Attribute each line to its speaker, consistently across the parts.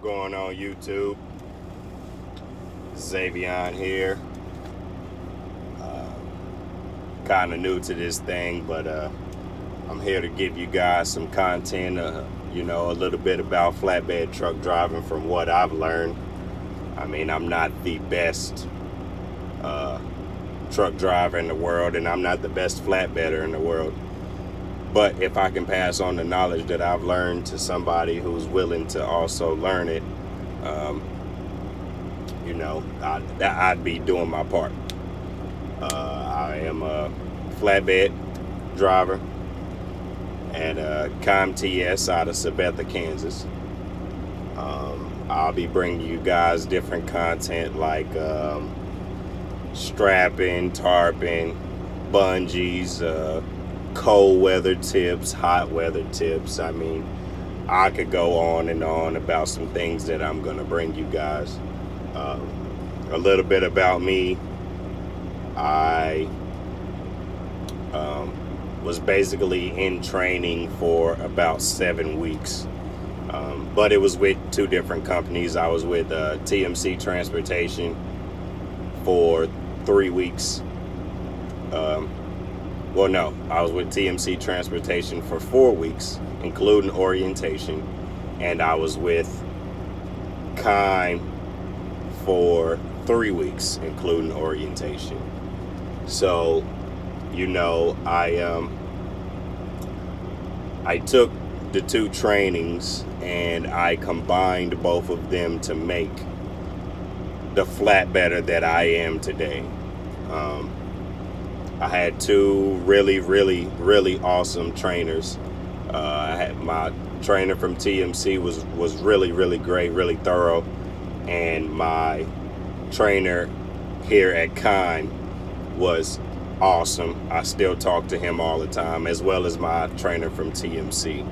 Speaker 1: going on YouTube? Xavion here. Kind of new to this thing, but I'm here to give you guys some content, a little bit about flatbed truck driving from what I've learned. I mean, I'm not the best truck driver in the world, and I'm not the best flatbedder in the world. But if I can pass on the knowledge that I've learned to somebody who's willing to also learn it, I'd be doing my part. I am a flatbed driver at KEIM TS out of Sabetha, Kansas. I'll be bringing you guys different content like strapping, tarping, bungees, cold weather tips, hot weather tips. I mean, I could go on and on about some things that I'm going to bring you guys. A little bit about me. I was basically in training for about 7 weeks, but it was with 2 different companies. I was with TMC Transportation for 3 weeks. I was with TMC Transportation for 4 weeks, including orientation, and I was with KEIM for 3 weeks, including orientation. So, I took the 2 trainings and I combined both of them to make the flatbedder that I am today. I had 2 really awesome trainers. I had my trainer from TMC was really great, really thorough, and my trainer here at KEIM was awesome. I still talk to him all the time, as well as my trainer from TMC.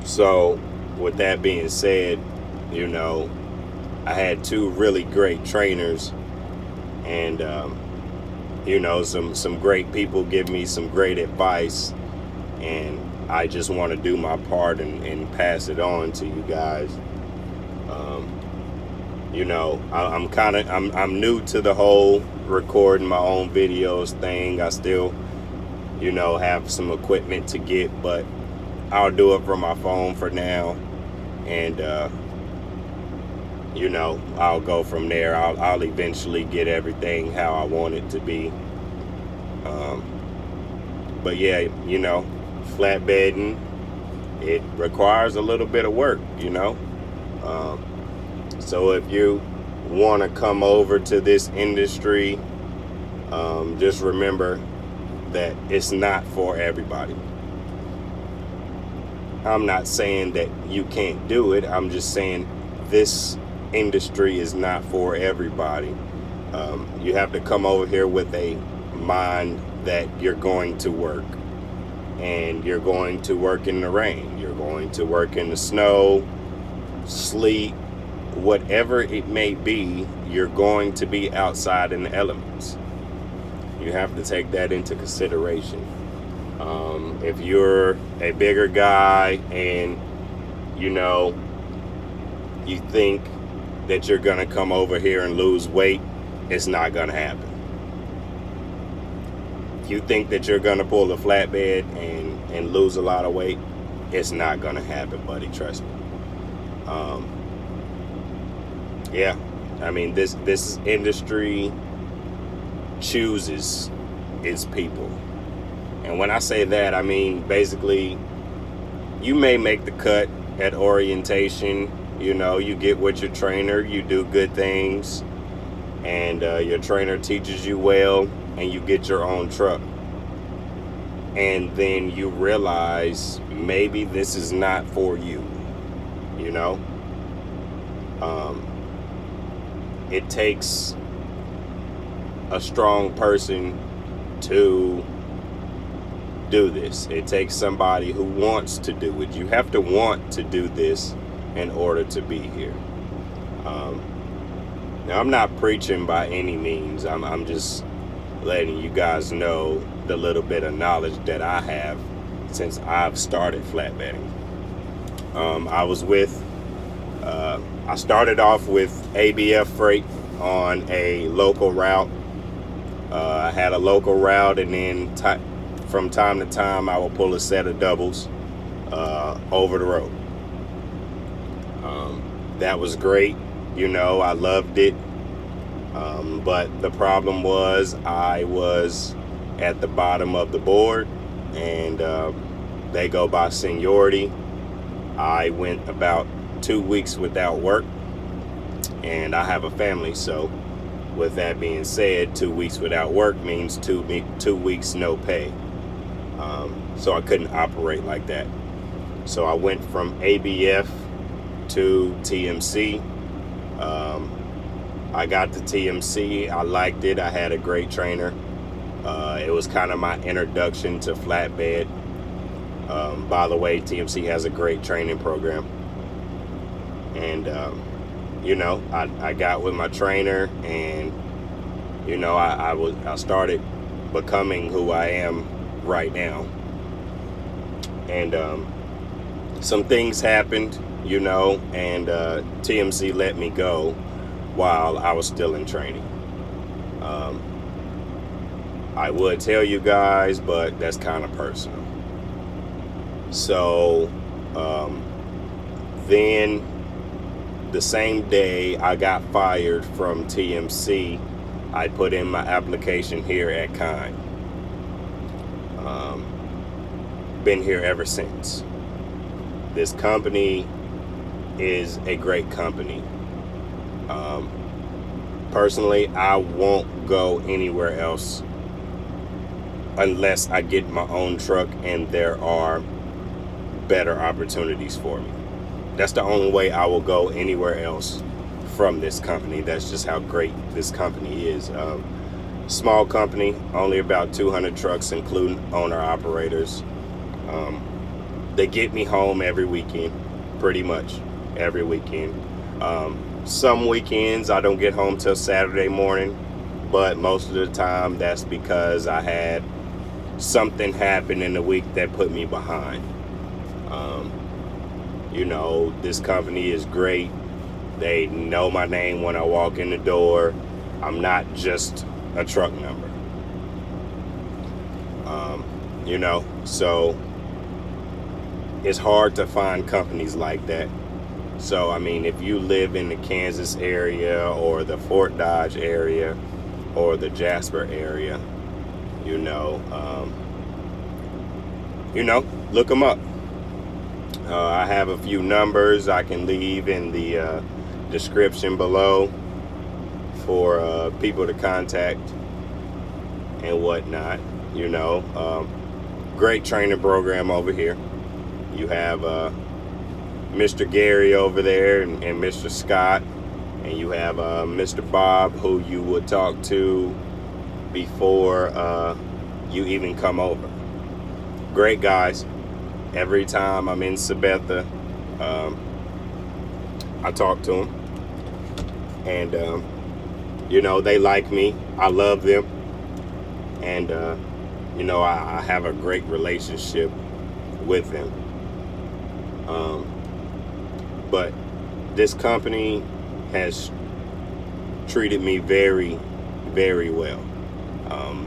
Speaker 1: So with that being said, I had 2 really great trainers, and some great people give me some great advice, and I just want to do my part and pass it on to you guys. I'm new to the whole recording my own videos thing. I still, have some equipment to get, but I'll do it from my phone for now, and I'll go from there. I'll eventually get everything how I want it to be. But yeah, flatbedding, it requires a little bit of work, so if you want to come over to this industry, just remember that it's not for everybody. I'm not saying that you can't do it. I'm just saying this industry is not for everybody. You have to come over here with a mind that you're going to work, and you're going to work in the rain, you're going to work in the snow, sleet, whatever it may be. You're going to be outside in the elements. You have to take that into consideration. If you're a bigger guy and you think that you're gonna come over here and lose weight, it's not gonna happen. If you think that you're gonna pull a flatbed and lose a lot of weight, it's not gonna happen, buddy. Trust me. Yeah, I mean, this industry chooses its people. And when I say that, I mean, basically, you may make the cut at orientation. You get with your trainer, you do good things, and your trainer teaches you well, and you get your own truck. And then you realize maybe this is not for you, It takes a strong person to do this. It takes somebody who wants to do it. You have to want to do this in order to be here. Now, I'm not preaching by any means. I'm just letting you guys know the little bit of knowledge that I have since I've started flatbedding. I was with, I started off with ABF Freight on a local route. I had a local route, and then from time to time I will pull a set of doubles over the road. That was great. I loved it. But the problem was I was at the bottom of the board, and they go by seniority. I went about 2 weeks without work, and I have a family, so with that being said, 2 weeks without work means 2 weeks no pay. So I couldn't operate like that. So I went from ABF to TMC. I got to TMC. I liked it. I had a great trainer. It was kind of my introduction to flatbed. By the way, TMC has a great training program. And, I got with my trainer, and, I started becoming who I am right now. And some things happened, and TMC let me go while I was still in training. I would tell you guys, but that's kind of personal. So then the same day I got fired from TMC, I put in my application here at KEIM. Been here ever since. This company is a great company. Personally, I won't go anywhere else unless I get my own truck and there are better opportunities for me. That's the only way I will go anywhere else from this company. That's just how great this company is. Small company, only about 200 trucks, including owner-operators. They get me home every weekend, pretty much every weekend. Some weekends I don't get home till Saturday morning, but most of the time that's because I had something happen in the week that put me behind. This company is great. They know my name when I walk in the door. I'm not just a truck number. So it's hard to find companies like that. So, if you live in the Kansas area or the Fort Dodge area or the Jasper area, look them up. I have a few numbers I can leave in the description below for people to contact and whatnot. Great training program over here. You have Mr. Gary over there and Mr. Scott, and you have Mr. Bob, who you would talk to before you even come over. Great guys. Every time I'm in Sabetha, I talk to them, and they like me. I love them, and I have a great relationship with them. But this company has treated me very, very well.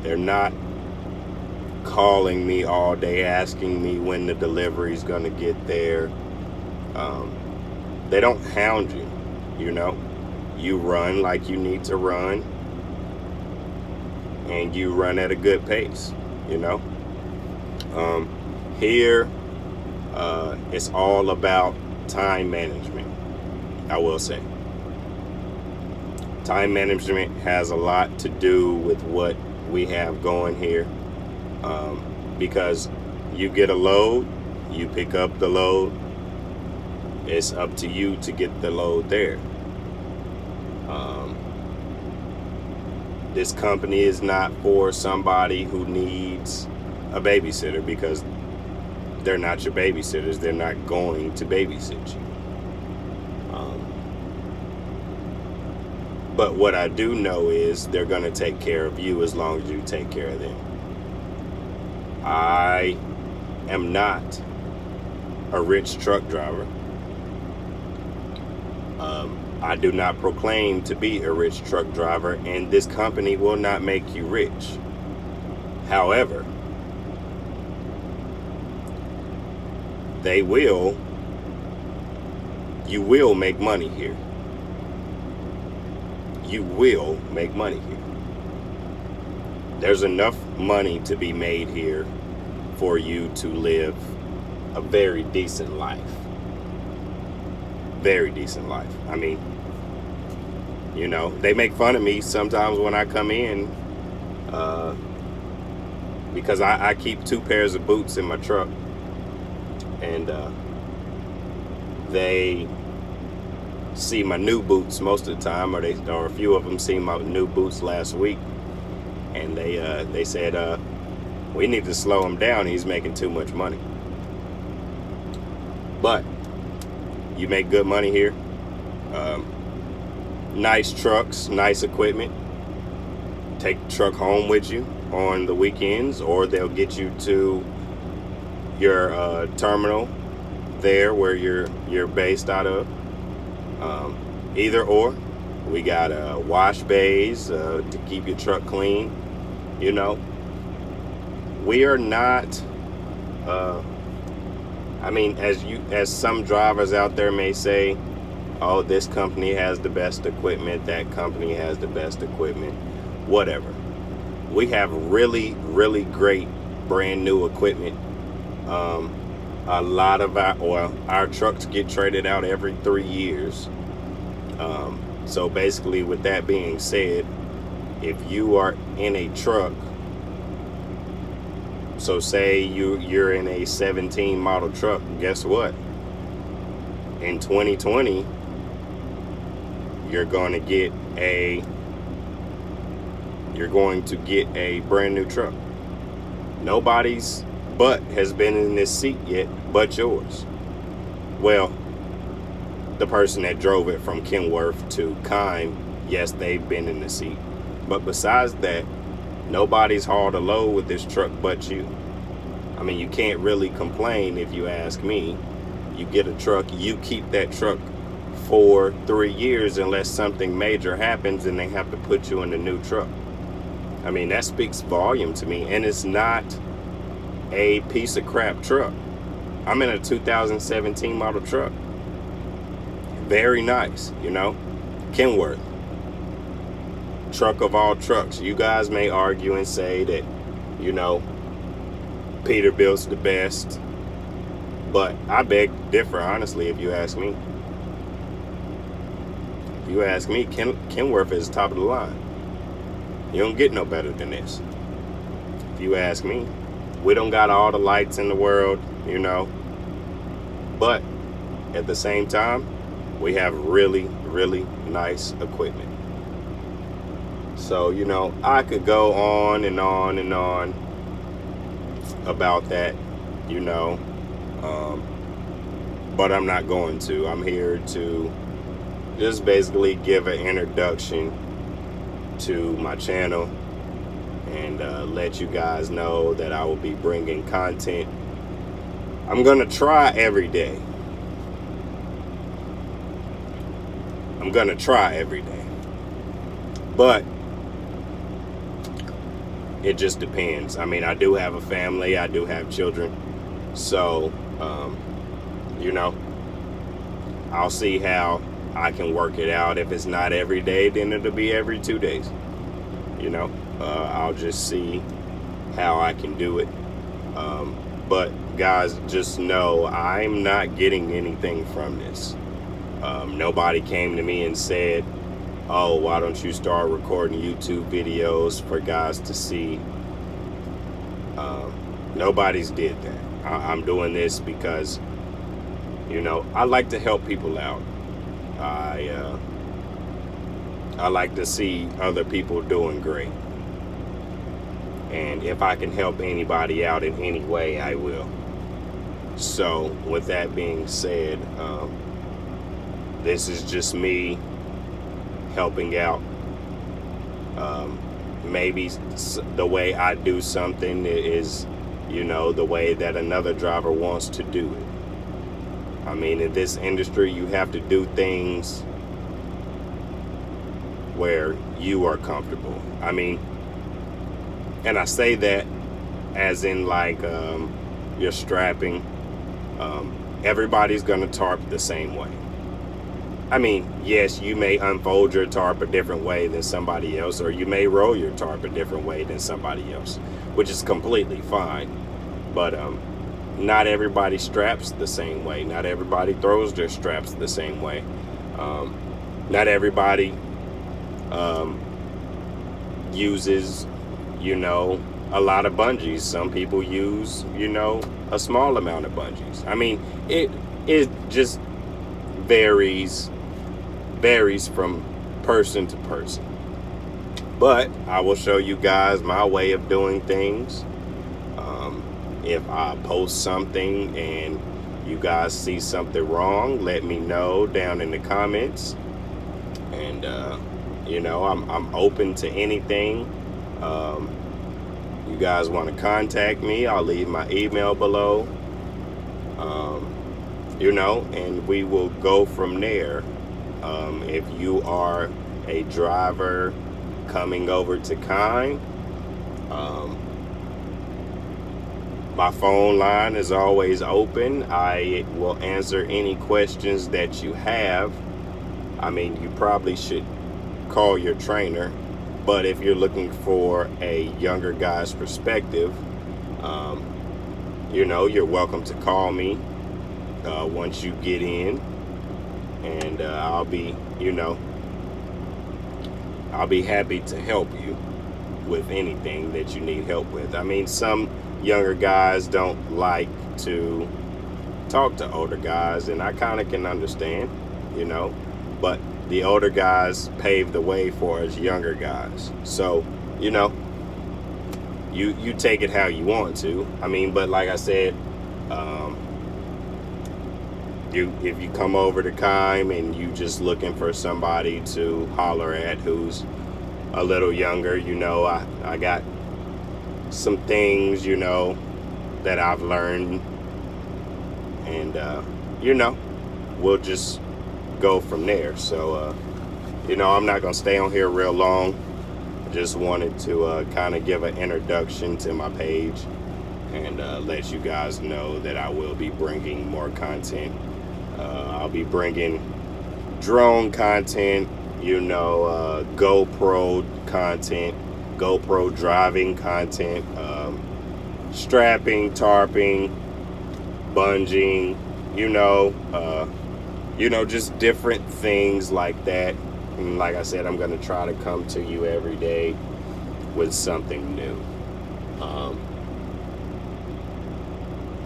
Speaker 1: They're not calling me all day asking me when the delivery is going to get there. They don't hound you. You run like you need to run, and you run at a good pace. Here it's all about time management. I will say time management has a lot to do with what we have going here, because you get a load, you pick up the load, it's up to you to get the load there. This company is not for somebody who needs a babysitter, because they're not your babysitters. They're not going to babysit you. But what I do know is they're going to take care of you as long as you take care of them. I am not a rich truck driver. I do not proclaim to be a rich truck driver, and this company will not make you rich. However, you will make money here. You will make money here. There's enough money to be made here for you to live a very decent life. Very decent life. I mean, you know, they make fun of me sometimes when I come in because I keep 2 pairs of boots in my truck, and they see my new boots most of the time, or a few of them see my new boots last week, and they said we need to slow him down. He's making too much money. But you make good money here. Nice trucks, nice equipment. Take the truck home with you on the weekends, or they'll get you to your terminal there where you're based out of. Either or. We got wash bays to keep your truck clean. You know, we are not I mean, as some drivers out there may say, oh, this company has the best equipment, that company has the best equipment, whatever. We have really, really great brand new equipment. A lot of our trucks get traded out every 3 years. So basically, with that being said, if you are in a truck, so say you're in a 17 model truck, guess what? In 2020, you're going to get a brand new truck. Nobody's butt has been in this seat yet but yours. Well, the person that drove it from Kenworth to KEIM, yes, they've been in the seat. But besides that, nobody's hauled a load with this truck but you. I mean, you can't really complain if you ask me. You get a truck, you keep that truck for 3 years unless something major happens and they have to put you in a new truck. I mean, that speaks volume to me, and it's not a piece of crap truck. I'm in a 2017 model truck. Very nice, you know. Kenworth. Truck of all trucks. You guys may argue and say that, you know, Peterbilt's the best, but I beg to differ, honestly, if you ask me. If you ask me, Kenworth is top of the line. You don't get no better than this. If you ask me, we don't got all the lights in the world, you know, but at the same time, we have really, really nice equipment. So, you know, I could go on and on and on about that, you know, but I'm not going to. I'm here to just basically give an introduction to my channel and let you guys know that I will be bringing content. I'm going to try every day. I'm going to try every day. But it just depends. I mean, I do have a family. I do have children. So, you know, I'll see how I can work it out. If it's not every day, then it'll be every 2 days. You know, I'll just see how I can do it. But guys, just know I'm not getting anything from this. Nobody came to me and said, oh, why don't you start recording YouTube videos for guys to see? Nobody's did that. I'm doing this because, you know, I like to help people out. I like to see other people doing great. And if I can help anybody out in any way, I will. So with that being said, this is just me helping out. Maybe the way I do something is, you know, the way that another driver wants to do it. I mean, in this industry, you have to do things where you are comfortable. I mean, and I say that as in like you're strapping. Everybody's gonna tarp the same way. I mean, yes, you may unfold your tarp a different way than somebody else, or you may roll your tarp a different way than somebody else, which is completely fine. But not everybody straps the same way. Not everybody throws their straps the same way. Not everybody uses, a lot of bungees. Some people use, a small amount of bungees. I mean, it just varies from person to person. But I will show you guys my way of doing things. If I post something and you guys see something wrong, let me know down in the comments. And I'm open to anything. You guys want to contact me, I'll leave my email below. And we will go from there. If you are a driver coming over to KEIM, my phone line is always open. I will answer any questions that you have. I mean, you probably should call your trainer, but if you're looking for a younger guy's perspective, you're welcome to call me once you get in, and I'll be happy to help you with anything that you need help with. I mean, some younger guys don't like to talk to older guys, and I kind of can understand, but the older guys paved the way for us younger guys. So, you take it how you want to. I mean, but like I said, if you come over to KEIM and you just looking for somebody to holler at who's a little younger, I got some things, that I've learned, and we'll just go from there. So I'm not gonna stay on here real long. Just wanted to kind of give an introduction to my page and let you guys know that I will be bringing more content. I'll be bringing drone content, GoPro content, GoPro driving content, strapping, tarping, bunging, just different things like that. And like I said, I'm going to try to come to you every day with something new.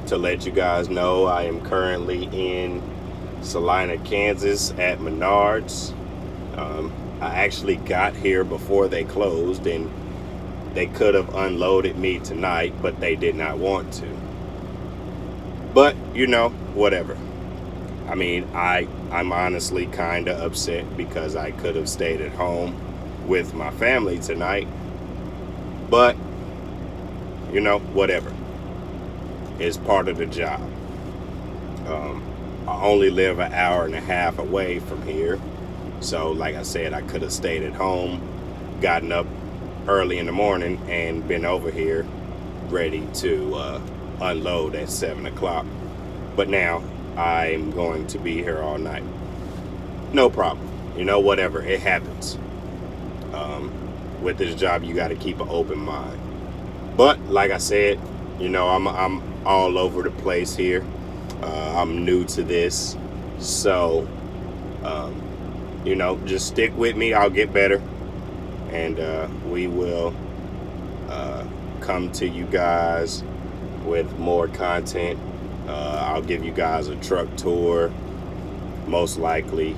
Speaker 1: To let you guys know, I am currently in Salina, Kansas at Menards. I actually got here before they closed, and they could have unloaded me tonight, but they did not want to. But, whatever. I mean, I'm honestly kind of upset because I could have stayed at home with my family tonight. But, whatever. It's part of the job. I only live an hour and a half away from here. So, like I said, I could have stayed at home, gotten up early in the morning, and been over here ready to unload at 7 o'clock. But now I'm going to be here all night. No problem. Whatever. It happens. With this job, you got to keep an open mind. But like I said, I'm all over the place here. I'm new to this. So, just stick with me. I'll get better. And we will come to you guys with more content. I'll give you guys a truck tour, most likely.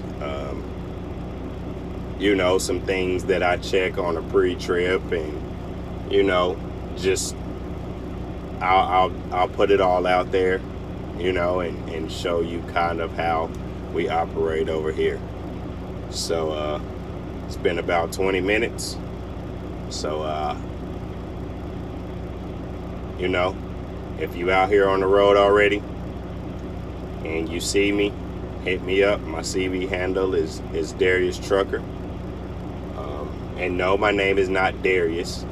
Speaker 1: Some things that I check on a pre-trip, and just I'll put it all out there, and show you kind of how we operate over here. So it's been about 20 minutes. So if you out here on the road already, and you see me, hit me up. My CB handle is DarriusTrucker. And no, my name is not Darius,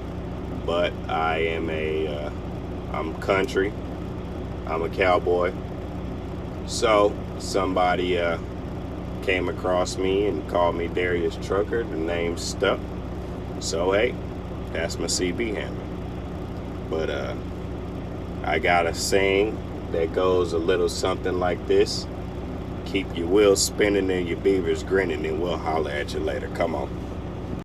Speaker 1: but I am I'm country. I'm a cowboy. So somebody came across me and called me DarriusTrucker. The name stuck. So hey, that's my CB handle. But I got a saying that goes a little something like this: keep your wheels spinning and your beavers grinning, and we'll holler at you later. Come on.